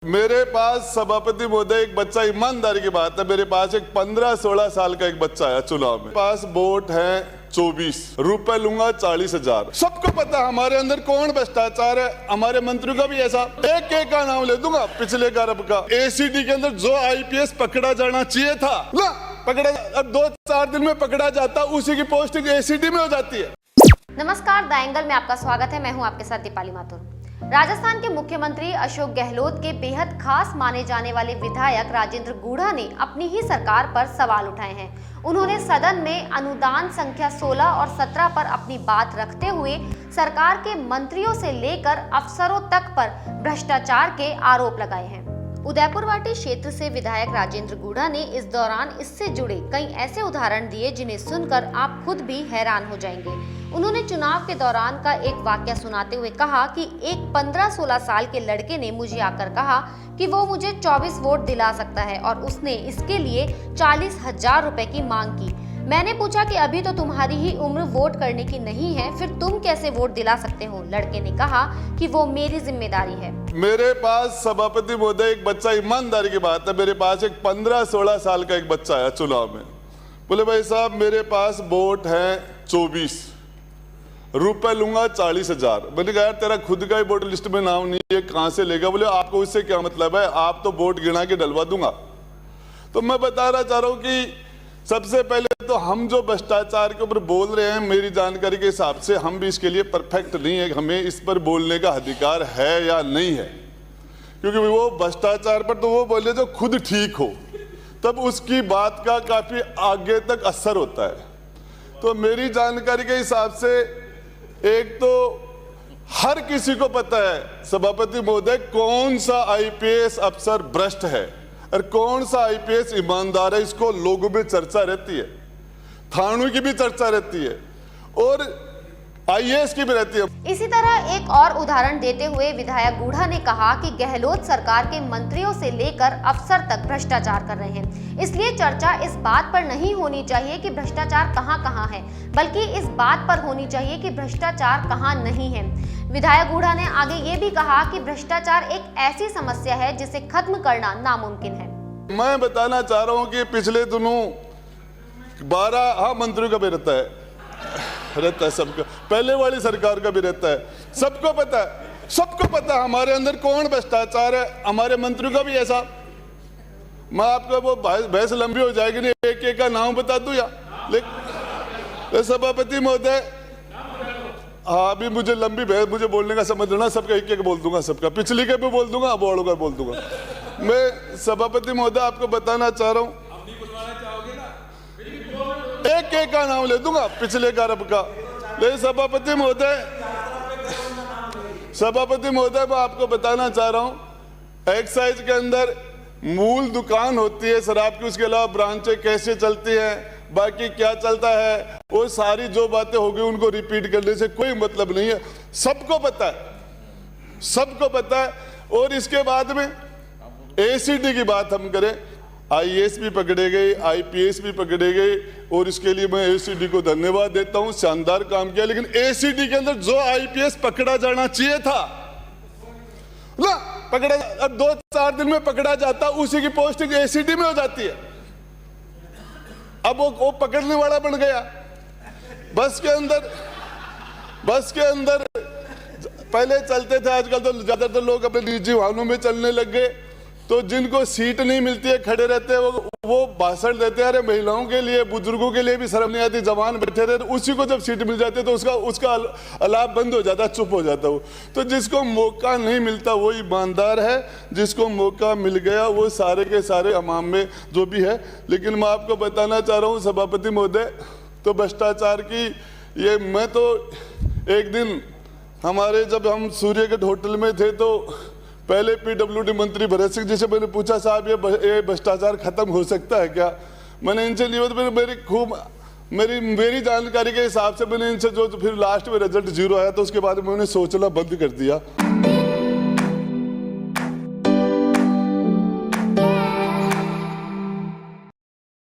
मेरे पास सभापति महोदय एक बच्चा, ईमानदारी की बात है, मेरे पास एक 15-16 साल का एक बच्चा है चुनाव में, पास वोट है 24, रुपए लूंगा 40,000। सबको पता है हमारे अंदर कौन भ्रष्टाचार है, हमारे मंत्री का भी ऐसा। एक एक का नाम ले दूंगा पिछले कारब का। एसीडी के अंदर जो आईपीएस पकड़ा जाना चाहिए था पकड़ा, अब 2-4 दिन में पकड़ा जाता, उसी की पोस्टिंग एसीडी में हो जाती है। नमस्कार, द एंगल में आपका स्वागत है। मैं हूं आपके साथ दीपाली माथुर। राजस्थान के मुख्यमंत्री अशोक गहलोत के बेहद खास माने जाने वाले विधायक राजेंद्र गूढ़ा ने अपनी ही सरकार पर सवाल उठाए हैं। उन्होंने सदन में अनुदान संख्या 16 और 17 पर अपनी बात रखते हुए सरकार के मंत्रियों से लेकर अफसरों तक पर भ्रष्टाचार के आरोप लगाए हैं। उदयपुर वाटी क्षेत्र से विधायक राजेंद्र गूढ़ा ने इस दौरान इससे जुड़े कई ऐसे उदाहरण दिए जिन्हें सुनकर आप खुद भी हैरान हो जाएंगे। उन्होंने चुनाव के दौरान का एक वाकया सुनाते हुए कहा कि एक 15-16 साल के लड़के ने मुझे आकर कहा कि वो मुझे 24 वोट दिला सकता है और उसने इसके लिए 40,000 रुपए की मांग की। मैंने पूछा कि अभी तो तुम्हारी ही उम्र वोट करने की नहीं है, फिर तुम कैसे वोट दिला सकते हो? लड़के ने कहा कि वो मेरी जिम्मेदारी है। मेरे पास सभापति महोदय एक बच्चा, ईमानदारी की बात है, मेरे पास एक 15-16 साल का एक बच्चा है चुनाव में। बोले भाई साहब मेरे पास वोट है 24, रुपए लूंगा 40,000। मैंने कहा यार तेरा खुद का ही वोटर लिस्ट में नाम नहीं है, कहां से लेगा? बोले आपको इससे क्या मतलब है, आप तो वोट गिना के डलवा दूंगा। तो मैं बताना चाह रहा हूं कि सबसे पहले तो हम जो भ्रष्टाचार के ऊपर बोल रहे हैं, मेरी जानकारी के हिसाब से हम भी इसके लिए परफेक्ट नहीं है, हमें इस पर बोलने का अधिकार है या नहीं है, क्योंकि वो भ्रष्टाचार पर तो वो बोले जो खुद ठीक हो, तब उसकी बात का काफी आगे तक असर होता है। तो मेरी जानकारी के हिसाब से एक तो हर किसी को पता है सभापति महोदय कौन सा आईपीएस अफसर भ्रष्ट है और कौन सा आईपीएस ईमानदार है। इसको लोगों में चर्चा रहती है, थानों की भी चर्चा रहती है और आईएएस की भी रहती है। इसी तरह एक और उदाहरण देते हुए विधायक गूढ़ा ने कहा कि गहलोत सरकार के मंत्रियों से लेकर अफसर तक भ्रष्टाचार कर रहे हैं, इसलिए चर्चा इस बात पर नहीं होनी चाहिए कि भ्रष्टाचार कहां है, बल्कि इस बात पर होनी चाहिए कि भ्रष्टाचार कहां नहीं है। विधायक गूढ़ा ने आगे ये भी कहा कि भ्रष्टाचार एक ऐसी समस्या है जिसे खत्म करना नामुमकिन है। मैं बताना चाह रहा हूं कि पिछले दिनों 12 मंत्रियों का भी रहता है सबका, पहले वाली सरकार का भी रहता है। सबको पता है हमारे अंदर कौन भ्रष्टाचार है, हमारे मंत्रियों का भी ऐसा। मैं आपको वो बहस लंबी हो जाएगी, नहीं एक एक का नाम बता दूं या लेकिन सभापति महोदय, हाँ अभी मुझे लंबी बहस, मुझे बोलने का समझ लेना, सबका एक एक बोल दूंगा, सबका पिछली के भी बोल दूंगा, अब वालों का बोल दूंगा। मैं सभापति महोदय आपको बताना चाह रहा हूं, एक एक का नाम ले दूंगा पिछले कारब का। लेकिन सभापति महोदय मैं आपको बताना चाह रहा हूं, एक्साइज के अंदर मूल दुकान होती है शराब की, उसके अलावा ब्रांचें कैसे चलती हैं, बाकी क्या चलता है, वो सारी जो बातें होगी उनको रिपीट करने से कोई मतलब नहीं है। सबको पता है। और इसके बाद में एसीडी की बात हम करें, आईएएस भी पकड़े गए, आईपीएस भी पकड़े गए, और इसके लिए मैं एसीडी को धन्यवाद देता हूं, शानदार काम किया। लेकिन एसीडी के अंदर जो आईपीएस पकड़ा जाना चाहिए था पकड़ा, अब 2-4 दिन में पकड़ा जाता, उसी की पोस्टिंग एसीडी में हो जाती है। अब वो पकड़ने वाला बन गया। बस के अंदर पहले चलते थे, आजकल तो ज्यादातर लोग अपने निजी वाहनों में चलने लग गए। तो जिनको सीट नहीं मिलती है, खड़े रहते हैं, वो भाषण देते हैं, अरे महिलाओं के लिए, बुजुर्गों के लिए भी शर्म नहीं आती, जवान बैठे रहे, तो उसी को जब सीट मिल जाती है तो उसका अलाप बंद हो जाता है, चुप हो जाता है। तो जिसको मौका नहीं मिलता वो ईमानदार है, जिसको मौका मिल गया वो सारे के सारे अमाम में जो भी है। लेकिन मैं आपको बताना चाह रहा हूँ सभापति महोदय, तो भ्रष्टाचार की ये, मैं तो एक दिन हमारे जब हम सूर्यगढ़ होटल में थे तो पहले पीडब्ल्यूडी मंत्री भरत सिंह जी से मैंने पूछा, साहब ये भ्रष्टाचार खत्म हो सकता है क्या? मैंने इनसे मेरी जानकारी के हिसाब से मैंने इनसे जो फिर लास्ट में रिजल्ट 0 आया तो उसके बाद मैंने सोचना बंद कर दिया।